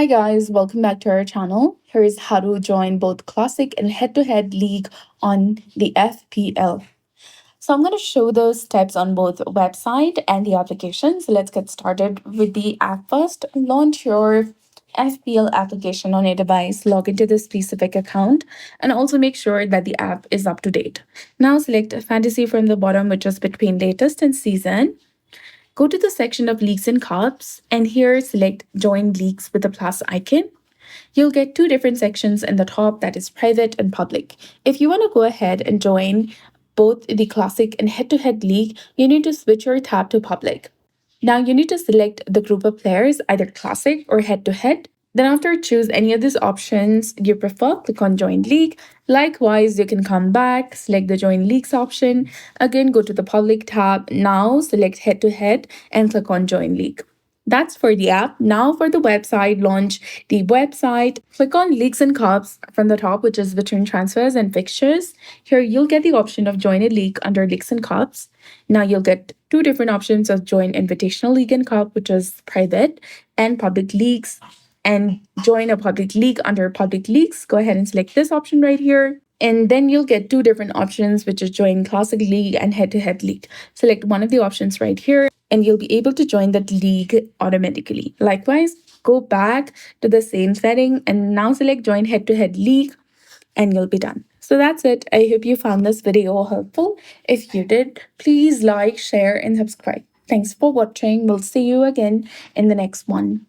Hi guys, welcome back to our channel. Here is how to join both classic and head-to-head league on the FPL. So I'm going to show those steps on both website and the application. So let's get started with the app first. Launch your FPL application on your device, log into the specific account, and also make sure that the app is up to date. Now select fantasy from the bottom, which is between latest and season. Go to the section of leagues and cups, and here select join leagues with the plus icon. You'll get two different sections in the top, that is private and public. If you want to go ahead and join both the classic and head-to-head league, you need to switch your tab to public. Now you need to select the group of players, either classic or head-to-head. Then after choose any of these options you prefer, click on join league. Likewise, you can come back, select the join leagues option. Again, go to the public tab. Now select head-to-head and click on join league. That's for the app. Now for the website, launch the website. Click on Leagues and Cups from the top, which is between transfers and fixtures. Here you'll get the option of join a league under Leagues and Cups. Now you'll get two different options of join Invitational League and Cup, which is private, and public leagues. And join a public league under public leagues. Go ahead and select this option right here. And then you'll get two different options, which is join classic league and head-to-head league. Select one of the options right here, and you'll be able to join that league automatically. Likewise, go back to the same setting and now select join head-to-head league, and you'll be done. So that's it. I hope you found this video helpful. If you did, please like, share, and subscribe. Thanks for watching. We'll see you again in the next one.